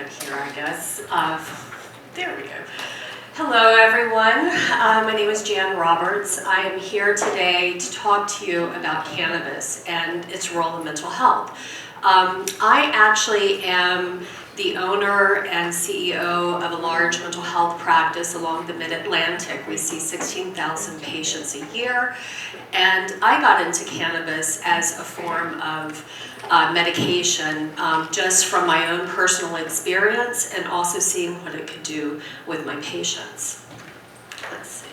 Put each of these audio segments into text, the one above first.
good here, I guess. There we go. Hello, everyone. My name is Jan Roberts. I am here today to talk to you about cannabis and its role in mental health. I actually am the owner and CEO of a large mental health practice along the Mid-Atlantic. We see 16,000 patients a year, and I got into cannabis as a form of medication just from my own personal experience and also seeing what it could do with my patients. Let's see.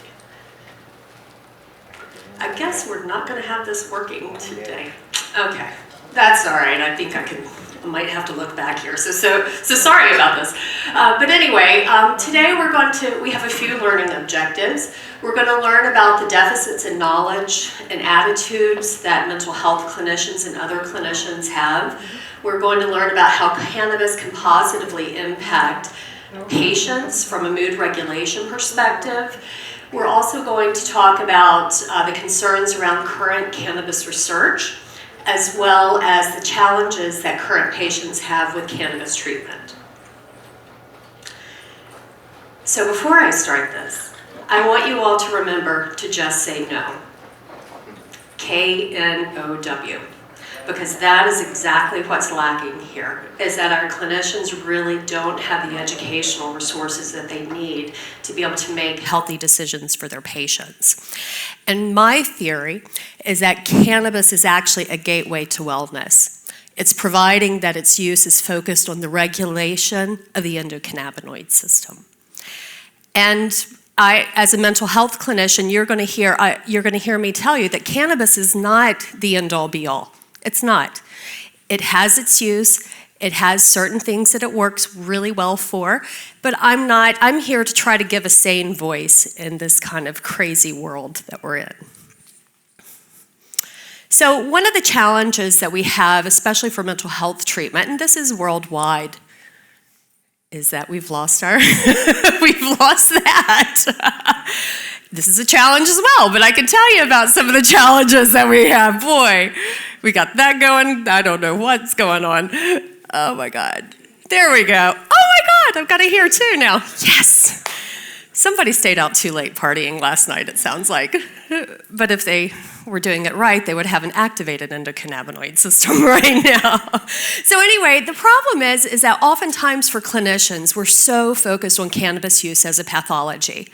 I guess we're not going to have this working today. Okay, that's all right. I think I might have to look back here. So sorry about this. But anyway, today we have a few learning objectives. We're going to learn about the deficits in knowledge and attitudes that mental health clinicians and other clinicians have. We're going to learn about how cannabis can positively impact patients from a mood regulation perspective. We're also going to talk about the concerns around current cannabis research, as well as the challenges that current patients have with cannabis treatment. So before I start this, I want you all to remember to just say no. K-N-O-W. Because that is exactly what's lacking here, is that our clinicians really don't have the educational resources that they need to be able to make healthy decisions for their patients. And my theory is that cannabis is actually a gateway to wellness. It's providing that its use is focused on the regulation of the endocannabinoid system. And as a mental health clinician, you're going to hear me tell you that cannabis is not the end-all be-all. It's not. It has its use. It has certain things that it works really well for, but I'm here to try to give a sane voice in this kind of crazy world that we're in. So one of the challenges that we have, especially for mental health treatment, and this is worldwide, is that we've lost we've lost that. This is a challenge as well, but I can tell you about some of the challenges that we have. Boy, we got that going. I don't know what's going on. Oh my God. There we go. Oh my God, I've got it here too now. Yes. Somebody stayed out too late partying last night, it sounds like. But if they were doing it right, they would have an activated endocannabinoid system right now. So anyway, the problem is that oftentimes for clinicians, we're so focused on cannabis use as a pathology.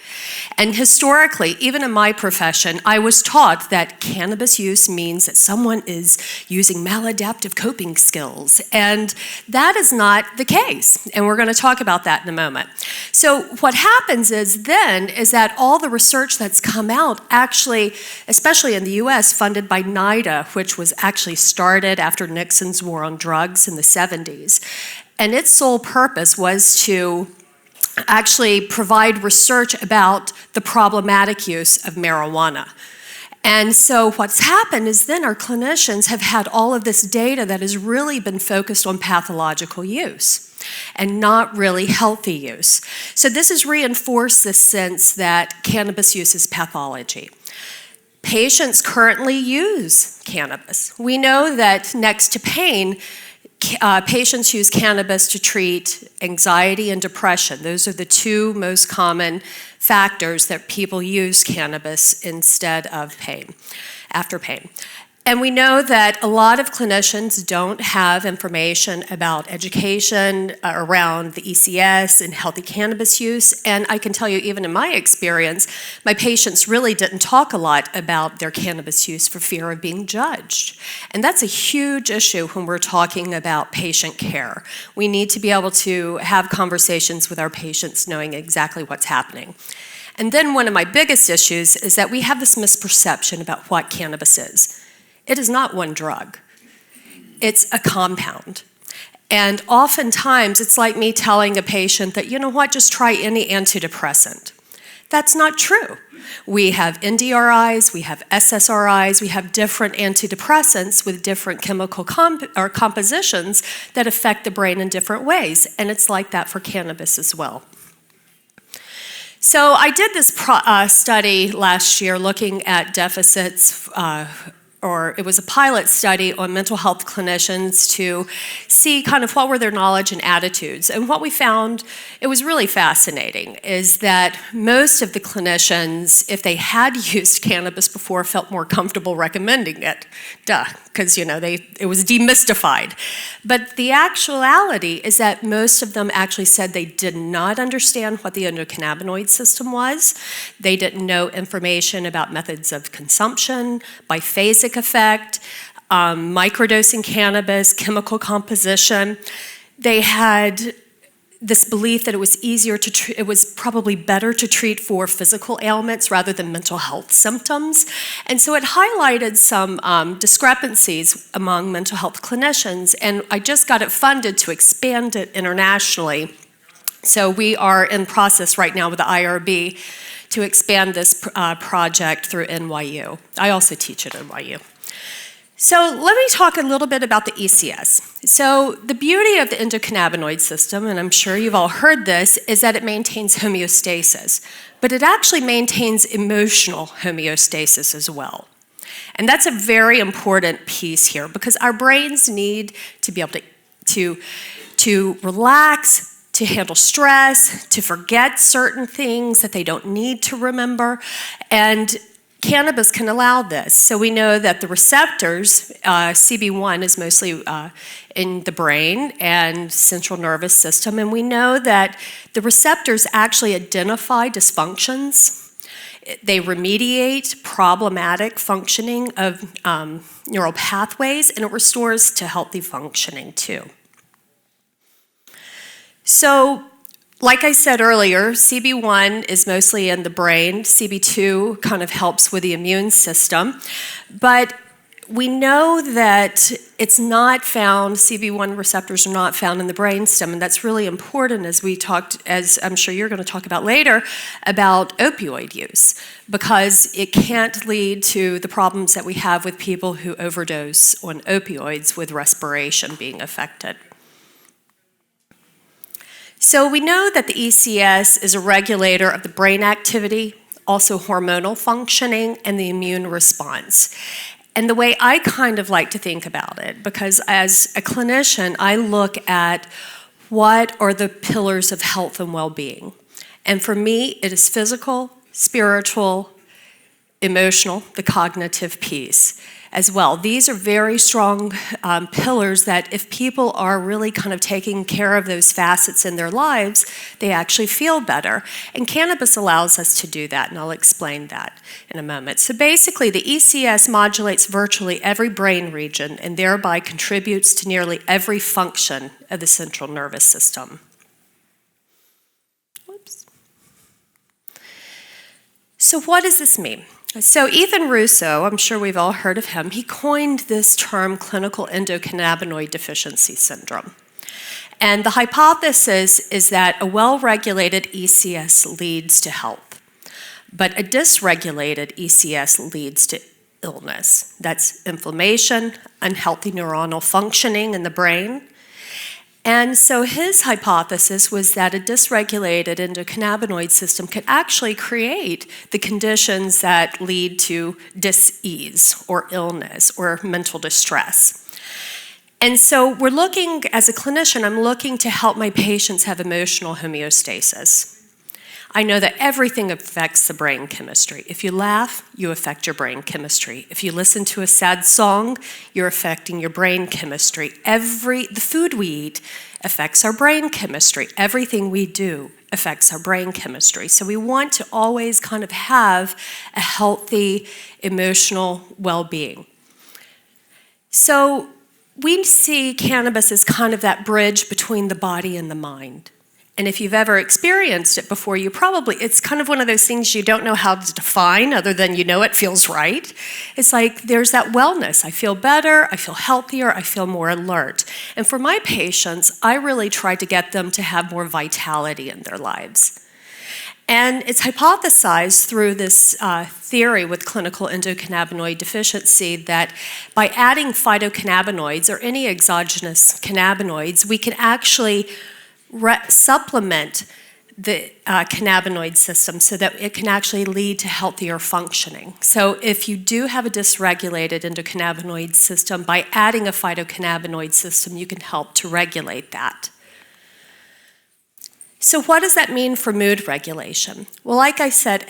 And historically, even in my profession, I was taught that cannabis use means that someone is using maladaptive coping skills. And that is not the case. And we're going to talk about that in a moment. So what happens is that all the research that's come out actually, especially in the US, funded by NIDA, which was actually started after Nixon's war on drugs in the 70s. And its sole purpose was to actually provide research about the problematic use of marijuana. And so what's happened is then our clinicians have had all of this data that has really been focused on pathological use and not really healthy use. So this has reinforced this sense that cannabis use is pathology. Patients currently use cannabis. We know that next to pain, patients use cannabis to treat anxiety and depression. Those are the two most common factors that people use cannabis instead of pain, after pain. And we know that a lot of clinicians don't have information about education around the ECS and healthy cannabis use. And I can tell you, even in my experience, my patients really didn't talk a lot about their cannabis use for fear of being judged. And that's a huge issue when we're talking about patient care. We need to be able to have conversations with our patients knowing exactly what's happening. And then one of my biggest issues is that we have this misperception about what cannabis is. It is not one drug. It's a compound. And oftentimes, it's like me telling a patient that, you know what, just try any antidepressant. That's not true. We have NDRIs, we have SSRIs, we have different antidepressants with different chemical compositions that affect the brain in different ways. And it's like that for cannabis as well. So I did this study last year looking at deficits or it was a pilot study on mental health clinicians to see kind of what were their knowledge and attitudes. And what we found, it was really fascinating, is that most of the clinicians, if they had used cannabis before, felt more comfortable recommending it. Duh, because it was demystified. But the actuality is that most of them actually said they did not understand what the endocannabinoid system was. They didn't know information about methods of consumption, biphasic effect, microdosing cannabis, chemical composition. They had this belief that it was it was probably better to treat for physical ailments rather than mental health symptoms. And so it highlighted some discrepancies among mental health clinicians, and I just got it funded to expand it internationally. So we are in process right now with the IRB to expand this project through NYU. I also teach at NYU. So let me talk a little bit about the ECS. So the beauty of the endocannabinoid system, and I'm sure you've all heard this, is that it maintains homeostasis, but it actually maintains emotional homeostasis as well. And that's a very important piece here, because our brains need to be able to relax, to handle stress, to forget certain things that they don't need to remember, and cannabis can allow this. So we know that the receptors, CB1 is mostly in the brain and central nervous system, and we know that the receptors actually identify dysfunctions. They remediate problematic functioning of neural pathways, and it restores to healthy functioning too. So, like I said earlier, CB1 is mostly in the brain. CB2 kind of helps with the immune system. But we know that it's not found, CB1 receptors are not found in the brainstem, and that's really important as I'm sure you're going to talk about later, about opioid use, because it can't lead to the problems that we have with people who overdose on opioids with respiration being affected. So we know that the ECS is a regulator of the brain activity, also hormonal functioning, and the immune response. And the way I kind of like to think about it, because as a clinician, I look at what are the pillars of health and well-being. And for me, it is physical, spiritual, emotional, the cognitive piece as well. These are very strong pillars that if people are really kind of taking care of those facets in their lives, they actually feel better. And cannabis allows us to do that, and I'll explain that in a moment. So basically, the ECS modulates virtually every brain region and thereby contributes to nearly every function of the central nervous system. Whoops. So what does this mean? So Ethan Russo, I'm sure we've all heard of him, he coined this term clinical endocannabinoid deficiency syndrome. And the hypothesis is that a well-regulated ECS leads to health, but a dysregulated ECS leads to illness. That's inflammation, unhealthy neuronal functioning in the brain. And so his hypothesis was that a dysregulated endocannabinoid system could actually create the conditions that lead to dis-ease or illness or mental distress. And so we're looking, as a clinician, I'm looking to help my patients have emotional homeostasis. I know that everything affects the brain chemistry. If you laugh, you affect your brain chemistry. If you listen to a sad song, you're affecting your brain chemistry. The food we eat affects our brain chemistry. Everything we do affects our brain chemistry. So we want to always kind of have a healthy emotional well-being. So we see cannabis as kind of that bridge between the body and the mind. And if you've ever experienced it before, it's kind of one of those things you don't know how to define other than you know it feels right. It's like there's that wellness. I feel better, I feel healthier, I feel more alert. And for my patients, I really try to get them to have more vitality in their lives. And it's hypothesized through this theory with clinical endocannabinoid deficiency that by adding phytocannabinoids or any exogenous cannabinoids, we can actually supplement the cannabinoid system so that it can actually lead to healthier functioning. So if you do have a dysregulated endocannabinoid system, by adding a phytocannabinoid system, you can help to regulate that. So what does that mean for mood regulation? Well, like I said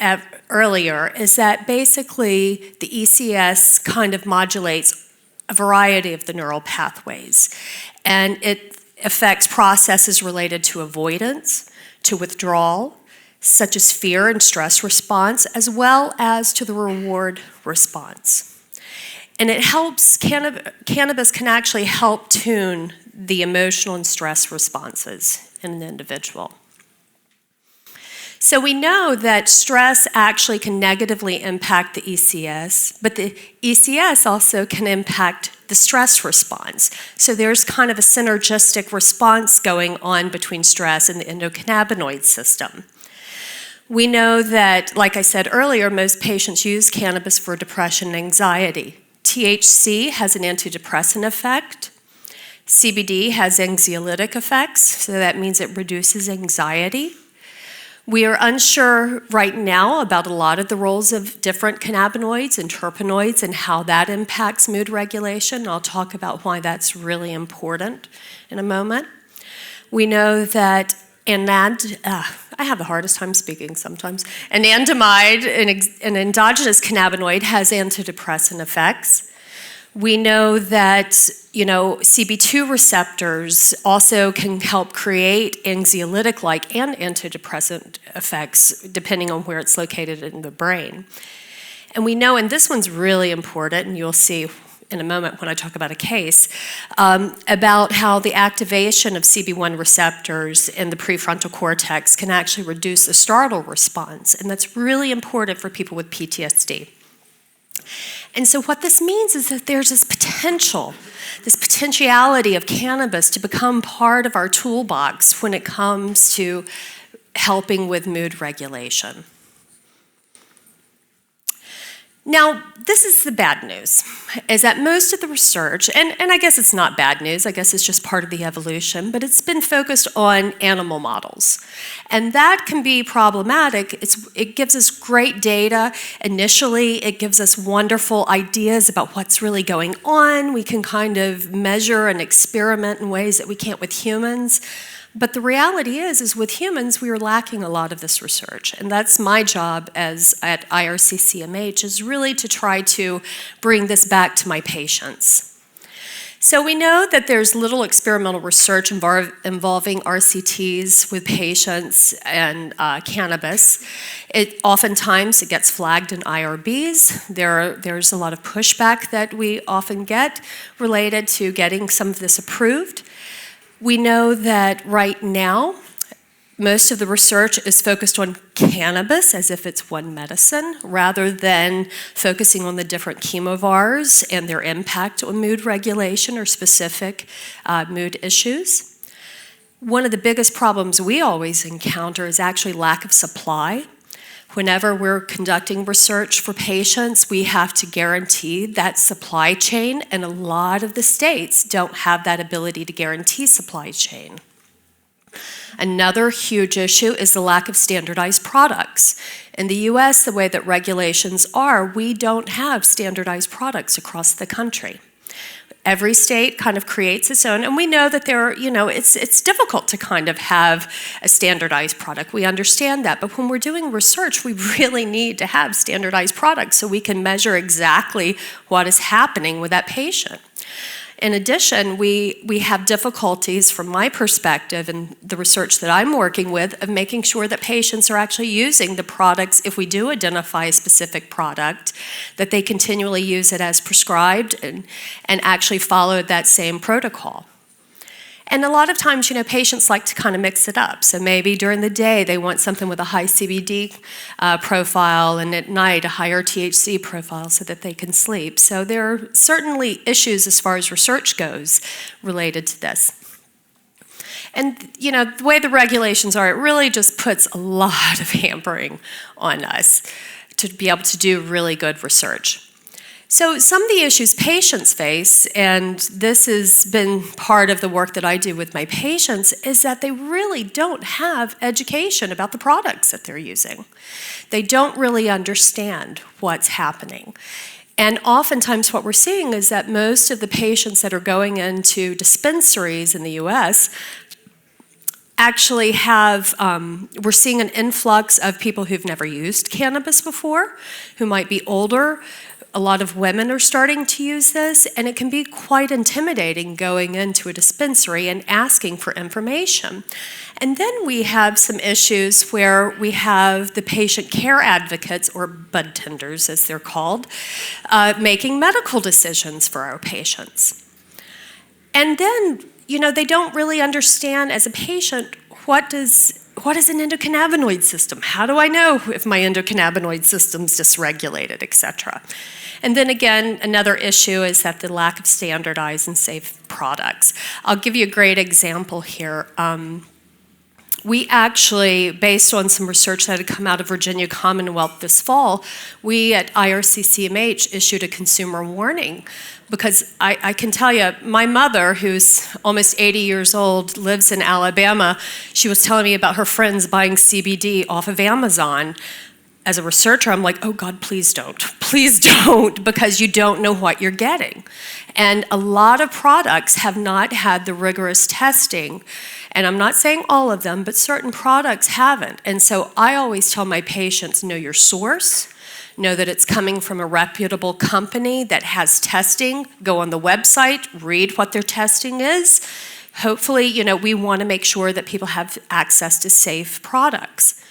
earlier, is that basically the ECS kind of modulates a variety of the neural pathways, and it affects processes related to avoidance, to withdrawal, such as fear and stress response, as well as to the reward response. And it helps, cannabis can actually help tune the emotional and stress responses in an individual. So we know that stress actually can negatively impact the ECS, but the ECS also can impact the stress response. So there's kind of a synergistic response going on between stress and the endocannabinoid system. We know that, like I said earlier, most patients use cannabis for depression and anxiety. THC has an antidepressant effect. CBD has anxiolytic effects, so that means it reduces anxiety. We are unsure right now about a lot of the roles of different cannabinoids and terpenoids and how that impacts mood regulation. I'll talk about why that's really important in a moment. We know that I have the hardest time speaking sometimes. Anandamide, an endogenous cannabinoid, has antidepressant effects. We know that, CB2 receptors also can help create anxiolytic-like and antidepressant effects depending on where it's located in the brain. And we know, and this one's really important, and you'll see in a moment when I talk about a case, about how the activation of CB1 receptors in the prefrontal cortex can actually reduce the startle response, and that's really important for people with PTSD. And so what this means is that there's this potentiality of cannabis to become part of our toolbox when it comes to helping with mood regulation. Now, this is the bad news, is that most of the research, and I guess it's not bad news, I guess it's just part of the evolution, but it's been focused on animal models. And that can be problematic. It gives us great data initially, it gives us wonderful ideas about what's really going on. We can kind of measure and experiment in ways that we can't with humans. But the reality is with humans, we are lacking a lot of this research. And that's my job at IRCCMH, is really to try to bring this back to my patients. So we know that there's little experimental research involving RCTs with patients and cannabis. Oftentimes it gets flagged in IRBs. There's a lot of pushback that we often get related to getting some of this approved. We know that right now, most of the research is focused on cannabis as if it's one medicine, rather than focusing on the different chemovars and their impact on mood regulation or specific mood issues. One of the biggest problems we always encounter is actually lack of supply. Whenever we're conducting research for patients, we have to guarantee that supply chain, and a lot of the states don't have that ability to guarantee supply chain. Another huge issue is the lack of standardized products. In the US, the way that regulations are, we don't have standardized products across the country. Every state kind of creates its own, and we know that it's difficult to kind of have a standardized product. We understand that, but when we're doing research, we really need to have standardized products so we can measure exactly what is happening with that patient. In addition, we have difficulties from my perspective and the research that I'm working with of making sure that patients are actually using the products, if we do identify a specific product, that they continually use it as prescribed and actually follow that same protocol. And a lot of times, patients like to kind of mix it up. So maybe during the day, they want something with a high CBD profile, and at night, a higher THC profile so that they can sleep. So there are certainly issues as far as research goes related to this. And, the way the regulations are, it really just puts a lot of hampering on us to be able to do really good research. So some of the issues patients face, and this has been part of the work that I do with my patients, is that they really don't have education about the products that they're using. They don't really understand what's happening. And oftentimes what we're seeing is that most of the patients that are going into dispensaries in the US actually have, we're seeing an influx of people who've never used cannabis before, who might be older. A lot of women are starting to use this, and it can be quite intimidating going into a dispensary and asking for information. And then we have some issues where we have the patient care advocates, or bud tenders as they're called, making medical decisions for our patients. And then, they don't really understand as a patient what is an endocannabinoid system? How do I know if my endocannabinoid system's dysregulated, et cetera? And then again, another issue is that the lack of standardized and safe products. I'll give you a great example here. We actually, based on some research that had come out of Virginia Commonwealth this fall, we at IRCCMH issued a consumer warning, because I can tell you, my mother, who's almost 80 years old, lives in Alabama. She was telling me about her friends buying CBD off of Amazon. As a researcher, I'm like, oh God, please don't, because you don't know what you're getting. And a lot of products have not had the rigorous testing, and I'm not saying all of them, but certain products haven't. And so I always tell my patients, know your source, know that it's coming from a reputable company that has testing, go on the website, read what their testing is. Hopefully, we want to make sure that people have access to safe products.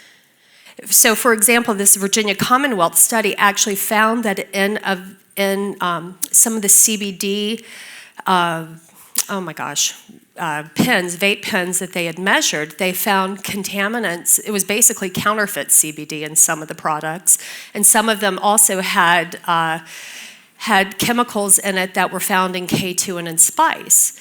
So, for example, this Virginia Commonwealth study actually found that in some of the CBD, vape pens that they had measured, they found contaminants. It was basically counterfeit CBD in some of the products, and some of them also had chemicals in it that were found in K2 and in spice.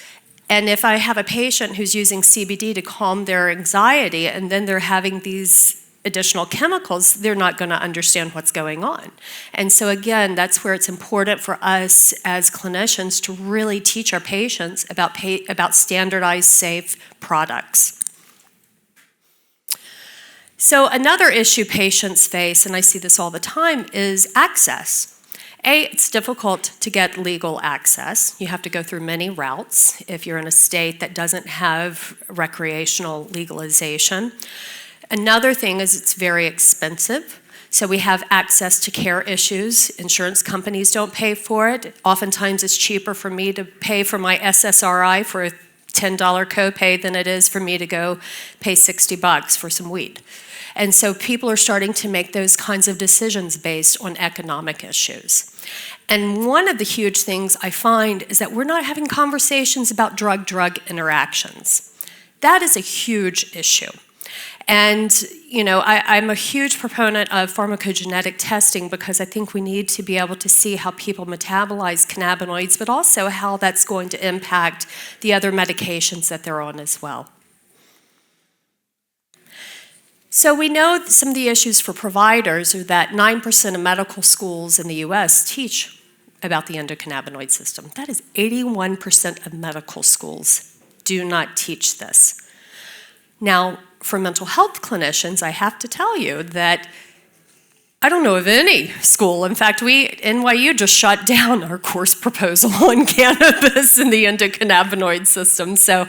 And if I have a patient who's using CBD to calm their anxiety, and then they're having these additional chemicals, they're not going to understand what's going on. And so again, that's where it's important for us as clinicians to really teach our patients about standardized, safe products. So another issue patients face, and I see this all the time, is access. It's difficult to get legal access. You have to go through many routes if you're in a state that doesn't have recreational legalization. Another thing is it's very expensive. So we have access to care issues. Insurance companies don't pay for it. Oftentimes it's cheaper for me to pay for my SSRI for a $10 copay than it is for me to go pay $60 for some weed. And so people are starting to make those kinds of decisions based on economic issues. And one of the huge things I find is that we're not having conversations about drug-drug interactions. That is a huge issue. And, I'm a huge proponent of pharmacogenetic testing, because I think we need to be able to see how people metabolize cannabinoids, but also how that's going to impact the other medications that they're on as well. So we know some of the issues for providers are that 9% of medical schools in the US teach about the endocannabinoid system. That is 81% of medical schools do not teach this. Now, for mental health clinicians, I have to tell you that I don't know of any school. In fact, NYU just shut down our course proposal on cannabis and the endocannabinoid system. So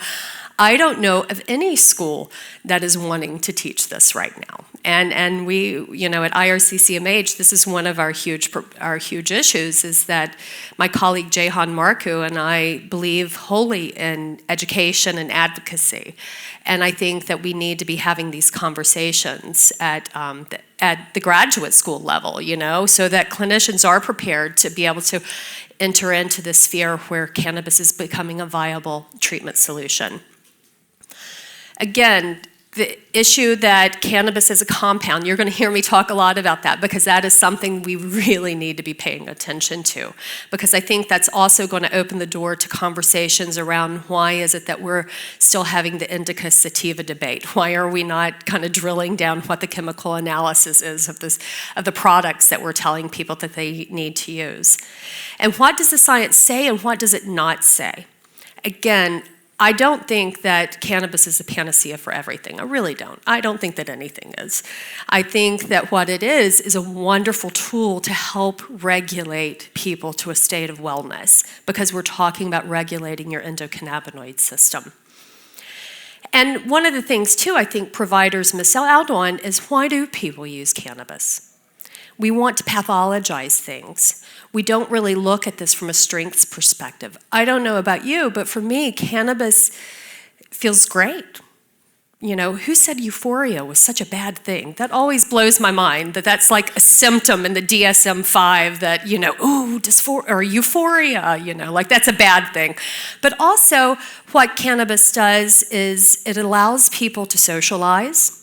I don't know of any school that is wanting to teach this right now. And we, at IRCCMH, this is one of our huge issues, is that my colleague Jehan Marku and I believe wholly in education and advocacy. And I think that we need to be having these conversations at the graduate school level, so that clinicians are prepared to be able to enter into this sphere where cannabis is becoming a viable treatment solution. Again, The issue that cannabis is a compound, you're going to hear me talk a lot about that because that is something we really need to be paying attention to. Because I think that's also going to open the door to conversations around why is it that we're still having the indica sativa debate? Why are we not kind of drilling down what the chemical analysis is of the products that we're telling people that they need to use? And what does the science say and what does it not say? Again, I don't think that cannabis is a panacea for everything. I really don't. I don't think that anything is. I think that what it is a wonderful tool to help regulate people to a state of wellness because we're talking about regulating your endocannabinoid system. And one of the things, too, I think providers miss out on is why do people use cannabis? We want to pathologize things. We don't really look at this from a strengths perspective. I don't know about you, but for me, cannabis feels great. You know, who said euphoria was such a bad thing? That always blows my mind, that that's like a symptom in the DSM-5 that, you know, ooh, or euphoria, you know, like that's a bad thing. But also, what cannabis does is it allows people to socialize.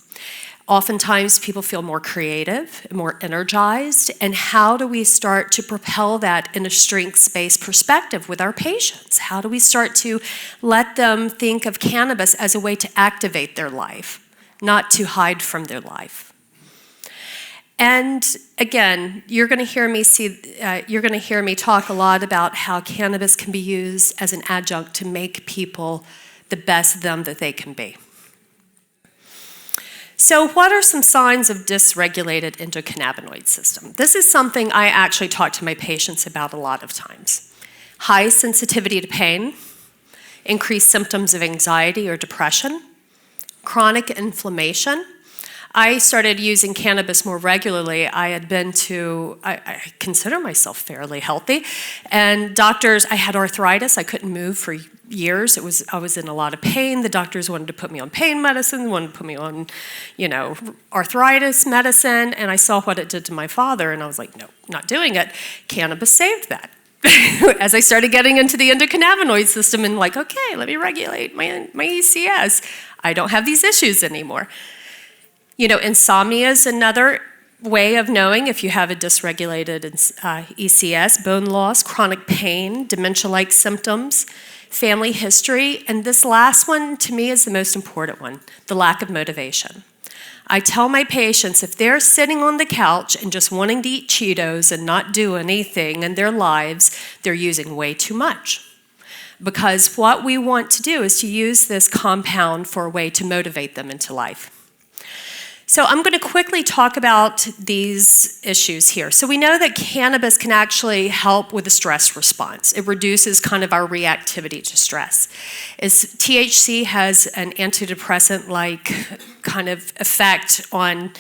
Oftentimes, people feel more creative, more energized, and how do we start to propel that in a strengths-based perspective with our patients? How do we start to let them think of cannabis as a way to activate their life, not to hide from their life? And again, you're going to hear me talk a lot about how cannabis can be used as an adjunct to make people the best them that they can be. So what are some signs of dysregulated endocannabinoid system? This is something I actually talk to my patients about a lot of times. High sensitivity to pain, increased symptoms of anxiety or depression, chronic inflammation. I started using cannabis more regularly. I consider myself fairly healthy. And doctors, I had arthritis. I couldn't move for years. I was in a lot of pain. The doctors wanted to put me on pain medicine, wanted to put me on, you know, arthritis medicine. And I saw what it did to my father. And I was like, no, not doing it. Cannabis saved that. As I started getting into the endocannabinoid system and like, okay, let me regulate my ECS. I don't have these issues anymore. You know, insomnia is another way of knowing if you have a dysregulated ECS, bone loss, chronic pain, dementia-like symptoms, family history, and this last one to me is the most important one, the lack of motivation. I tell my patients if they're sitting on the couch and just wanting to eat Cheetos and not do anything in their lives, they're using way too much. Because what we want to do is to use this compound for a way to motivate them into life. So I'm going to quickly talk about these issues here. So we know that cannabis can actually help with the stress response. It reduces kind of our reactivity to stress. THC has an antidepressant-like kind of effect on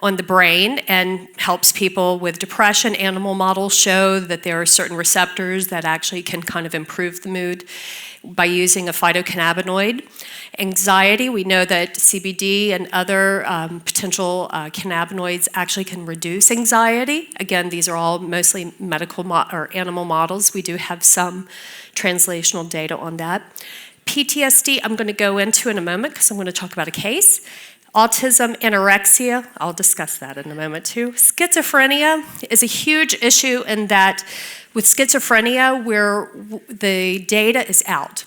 the brain and helps people with depression. Animal models show that there are certain receptors that actually can kind of improve the mood by using a phytocannabinoid. Anxiety, we know that CBD and other potential cannabinoids actually can reduce anxiety. Again, these are all mostly medical or animal models. We do have some translational data on that. PTSD, I'm going to go into in a moment because I'm going to talk about a case. Autism, anorexia, I'll discuss that in a moment too. Schizophrenia is a huge issue in that with schizophrenia, where the data is out.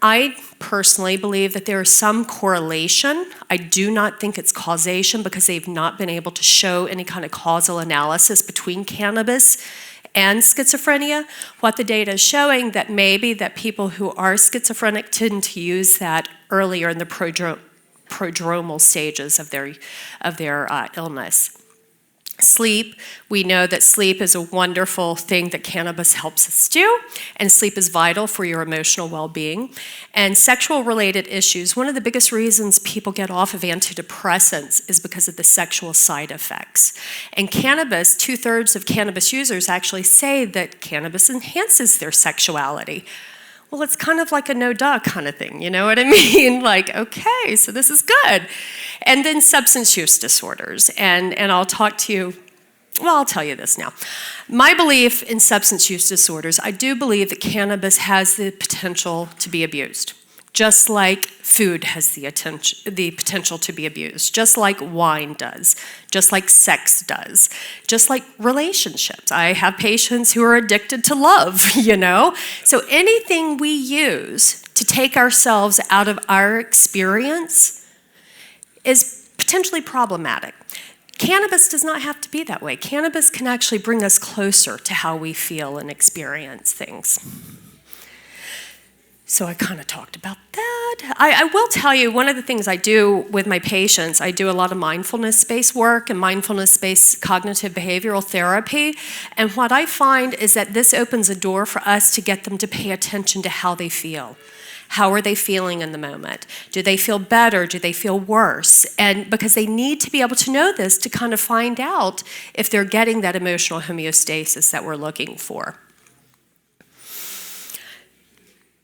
I personally believe that there is some correlation. I do not think it's causation because they've not been able to show any kind of causal analysis between cannabis and schizophrenia. What the data is showing that maybe that people who are schizophrenic tend to use that earlier in the prodromal stages of their illness. Sleep, we know that sleep is a wonderful thing that cannabis helps us do, and sleep is vital for your emotional well-being. And sexual-related issues, one of the biggest reasons people get off of antidepressants is because of the sexual side effects. And cannabis, 2/3 of cannabis users actually say that cannabis enhances their sexuality. Well, it's kind of like a no-duh kind of thing, you know what I mean? Like, okay, so this is good. And then substance use disorders, and I'll talk to you, well, I'll tell you this now. My belief in substance use disorders, I do believe that cannabis has the potential to be abused. just like food has the potential to be abused, just like wine does, just like sex does, just like relationships. I have patients who are addicted to love, you know? So anything we use to take ourselves out of our experience is potentially problematic. Cannabis does not have to be that way. Cannabis can actually bring us closer to how we feel and experience things. So I kind of talked about that. I will tell you, one of the things I do with my patients, I do a lot of mindfulness-based work and mindfulness-based cognitive behavioral therapy. And what I find is that this opens a door for us to get them to pay attention to how they feel. How are they feeling in the moment? Do they feel better? Do they feel worse? And because they need to be able to know this to kind of find out if they're getting that emotional homeostasis that we're looking for.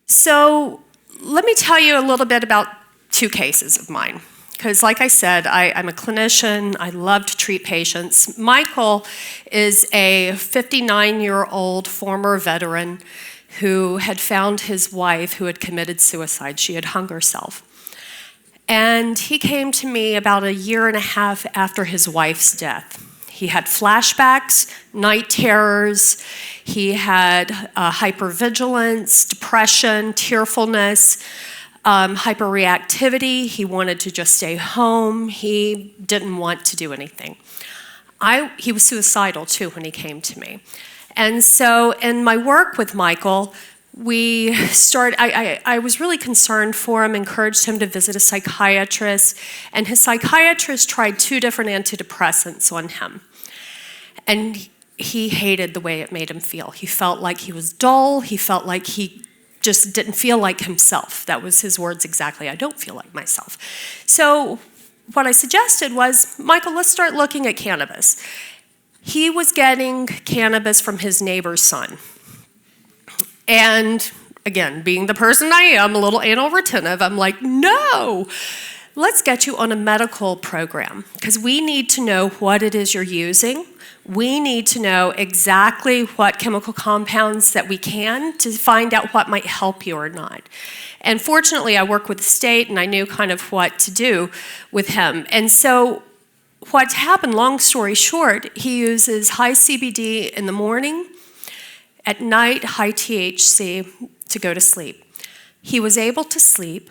So let me tell you a little bit about 2 cases of mine. Because like I said, I'm a clinician. I love to treat patients. Michael is a 59-year-old former veteran who had found his wife who had committed suicide. She had hung herself. And he came to me about 1.5 years after his wife's death. He had flashbacks, night terrors, he had hypervigilance, depression, tearfulness, hyperreactivity. He wanted to just stay home. He didn't want to do anything. He was suicidal too when he came to me. And so in my work with Michael, I was really concerned for him, encouraged him to visit a psychiatrist, and his psychiatrist tried 2 different antidepressants on him. And he hated the way it made him feel. He felt like he was dull. He felt like he just didn't feel like himself. That was his words exactly. I don't feel like myself. So what I suggested was, Michael, let's start looking at cannabis. He was getting cannabis from his neighbor's son. And again, being the person I am, a little anal retentive, I'm like, no, let's get you on a medical program because we need to know what it is you're using. We need to know exactly what chemical compounds that we can to find out what might help you or not. And fortunately, I work with the state and I knew kind of what to do with him. And so what happened, long story short, he uses high CBD in the morning, at night, high THC to go to sleep. He was able to sleep.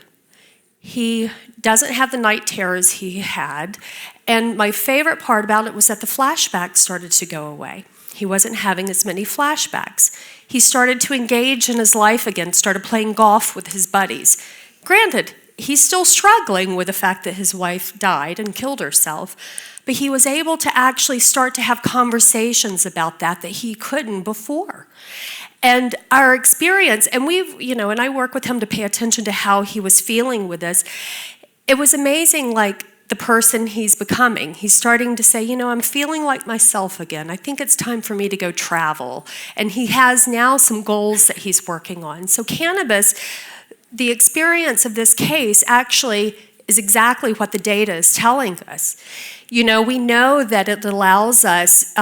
He doesn't have the night terrors he had. And my favorite part about it was that the flashbacks started to go away. He wasn't having as many flashbacks. He started to engage in his life again, started playing golf with his buddies. Granted, he's still struggling with the fact that his wife died and killed herself, but he was able to actually start to have conversations about that he couldn't before. And our experience, and and I work with him to pay attention to how he was feeling with this. It was amazing, like the person he's becoming. He's starting to say, I'm feeling like myself again. I think it's time for me to go travel. And he has now some goals that he's working on. So cannabis, the experience of this case actually is exactly what the data is telling us. We know that it allows us,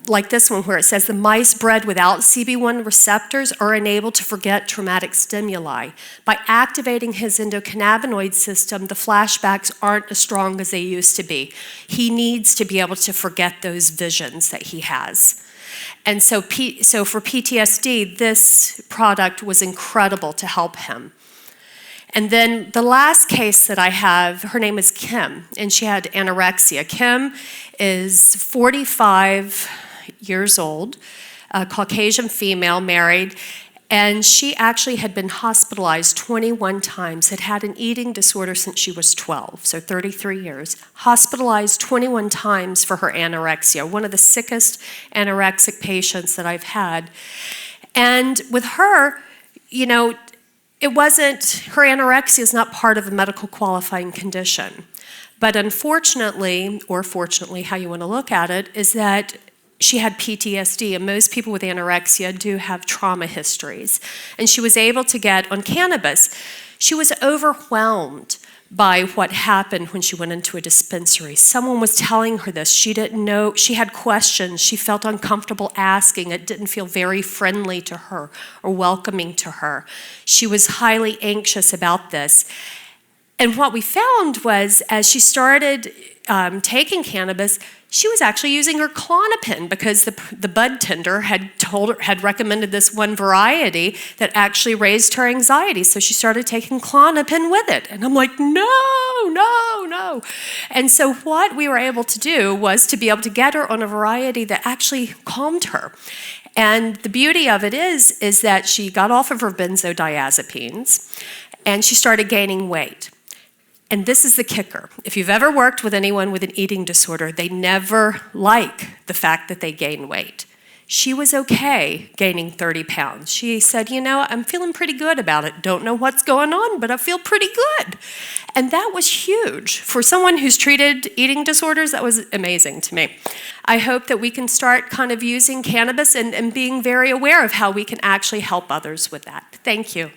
like this one where it says the mice bred without CB1 receptors are unable to forget traumatic stimuli. By activating his endocannabinoid system, the flashbacks aren't as strong as they used to be. He needs to be able to forget those visions that he has. And so for PTSD, this product was incredible to help him. And then the last case that I have, her name is Kim, and she had anorexia. Kim is 45 years old, a Caucasian female, married, and she actually had been hospitalized 21 times, had had an eating disorder since she was 12, so 33 years, hospitalized 21 times for her anorexia, one of the sickest anorexic patients that I've had. And with her, her anorexia is not part of a medical qualifying condition. But unfortunately, or fortunately, how you want to look at it, is that she had PTSD, and most people with anorexia do have trauma histories. And she was able to get on cannabis. She was overwhelmed by what happened when she went into a dispensary. Someone was telling her this. She didn't know. She had questions. She felt uncomfortable asking. It didn't feel very friendly to her or welcoming to her. She was highly anxious about this. And what we found was, as she started taking cannabis, she was actually using her Klonopin because the bud tender had recommended this one variety that actually raised her anxiety. So she started taking Klonopin with it. And I'm like, no. And so what we were able to do was to be able to get her on a variety that actually calmed her. And the beauty of it is that she got off of her benzodiazepines and she started gaining weight. And this is the kicker. If you've ever worked with anyone with an eating disorder, they never like the fact that they gain weight. She was okay gaining 30 pounds. She said, I'm feeling pretty good about it. Don't know what's going on, but I feel pretty good. And that was huge. For someone who's treated eating disorders, that was amazing to me. I hope that we can start kind of using cannabis and being very aware of how we can actually help others with that. Thank you.